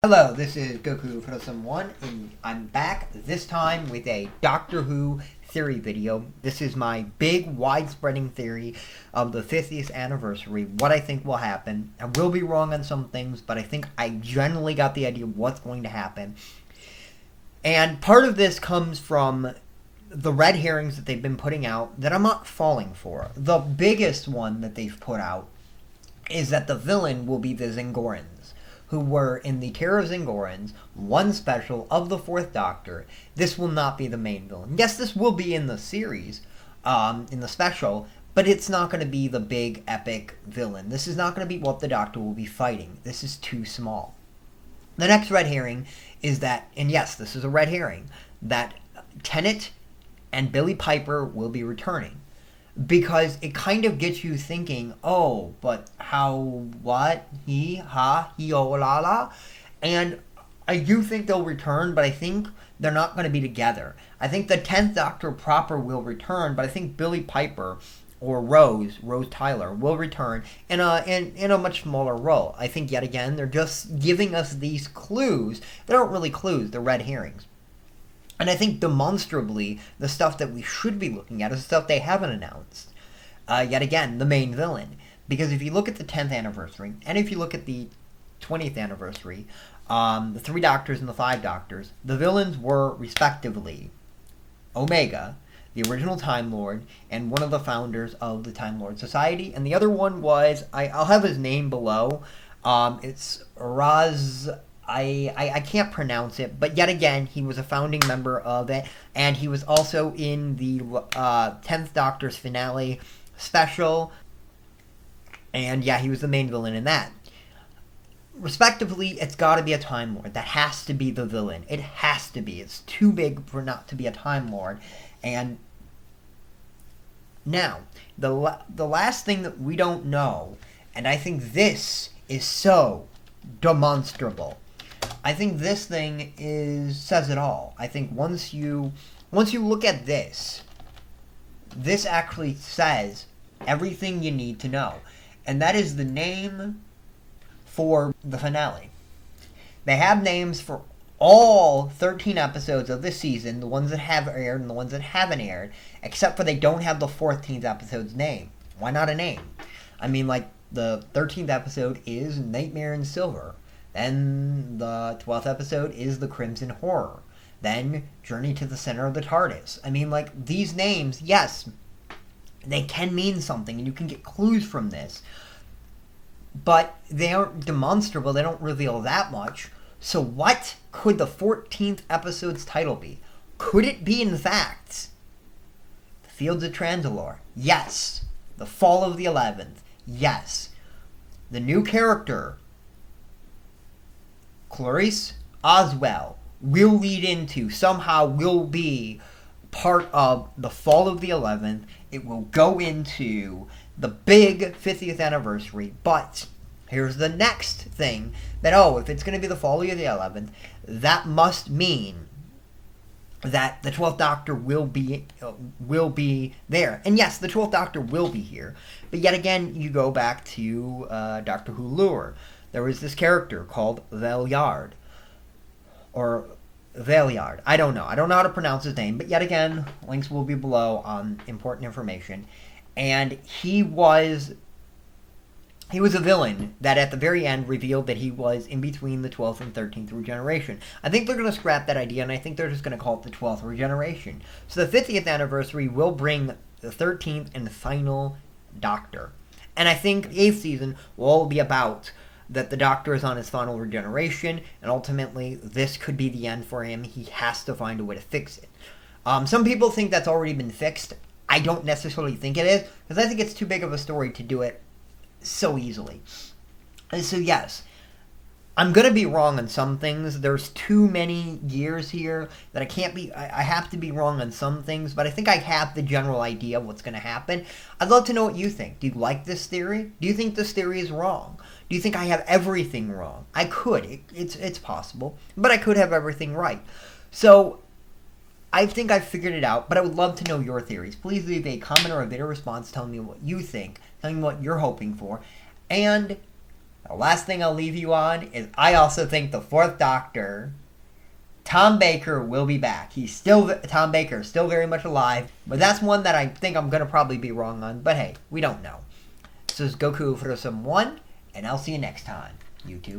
Hello, this is Goku Frozen 1, and I'm back this time with a Doctor Who theory video. This is my big, wide-spreading theory of the 50th anniversary, what I think will happen. I will be wrong on some things, but I think I generally got the idea of what's going to happen. And part of this comes from the red herrings that they've been putting out that I'm not falling for. The biggest one that they've put out is that the villain will be the Zingorans, who were in the Terror of Zingorans, one special of the Fourth Doctor. This will not be the main villain. Yes, this will be in the series, in the special, but it's not going to be the big, epic villain. This is not going to be what the Doctor will be fighting. This is too small. The next red herring is that, and yes, this is a red herring, that Tennant and Billy Piper will be returning. Because it kind of gets you thinking, oh, but how, what, he, ha, he, oh, la, la. And I do think they'll return, but I think they're not going to be together. I think the 10th Doctor proper will return, but I think Billy Piper or Rose Tyler, will return in a much smaller role. I think, yet again, they're just giving us these clues. They aren't really clues, they're red herrings. And I think demonstrably, the stuff that we should be looking at is the stuff they haven't announced. Yet again, the main villain. Because if you look at the 10th anniversary, and if you look at the 20th anniversary, the 3 Doctors and the 5 Doctors, the villains were, respectively, Omega, the original Time Lord, and one of the founders of the Time Lord Society. And the other one was, I'll have his name below, it's Raz... I can't pronounce it, but yet again, he was a founding member of it, and he was also in the 10th Doctor's finale special, and yeah, he was the main villain in that. Respectively, it's got to be a Time Lord. That has to be the villain. It has to be. It's too big for not to be a Time Lord. And now, the last thing that we don't know, and I think this is so demonstrable. I think this thing says it all. I think once you look at this actually says everything you need to know. And that is the name for the finale. They have names for all 13 episodes of this season, the ones that have aired and the ones that haven't aired, except for they don't have the 14th episode's name. Why not a name? I mean, like, the 13th episode is Nightmare in Silver. Then the 12th episode is The Crimson Horror. Then Journey to the Center of the TARDIS. I mean, like, these names, yes, they can mean something, and you can get clues from this. But they aren't demonstrable. They don't reveal that much. So what could the 14th episode's title be? Could it be, in fact, The Fields of Transalore? Yes. The Fall of the 11th? Yes. The new character, Clarice Oswell, will lead into, somehow will be part of the Fall of the 11th. It will go into the big 50th anniversary. But here's the next thing, that, if it's going to be the Fall of the 11th, that must mean that the 12th Doctor will be there. And yes, the 12th Doctor will be here. But yet again, you go back to Doctor Who lore. There was this character called Valeyard. Or Valeyard. I don't know. I don't know how to pronounce his name. But yet again, links will be below on important information. And he was a villain that at the very end revealed that he was in between the 12th and 13th regeneration. I think they're going to scrap that idea, and I think they're just going to call it the 12th regeneration. So the 50th anniversary will bring the 13th and final Doctor. And I think the 8th season will all be about that the Doctor is on his final regeneration, and ultimately this could be the end for him. He has to find a way to fix it. Some people think that's already been fixed. I don't necessarily think it is, because I think it's too big of a story to do it so easily. And so yes, I'm going to be wrong on some things. There's too many years here that I have to be wrong on some things, but I think I have the general idea of what's going to happen. I'd love to know what you think. Do you like this theory? Do you think this theory is wrong? Do you think I have everything wrong? I could. It's possible. But I could have everything right. So I think I've figured it out, but I would love to know your theories. Please leave a comment or a video response telling me what you think, telling me what you're hoping for. And The last thing I'll leave you on is I also think the 4th Doctor, Tom Baker, will be back. Tom Baker is still very much alive, but that's one that I think I'm going to probably be wrong on, but hey, we don't know. This is Goku for some 1, and I'll see you next time, YouTube.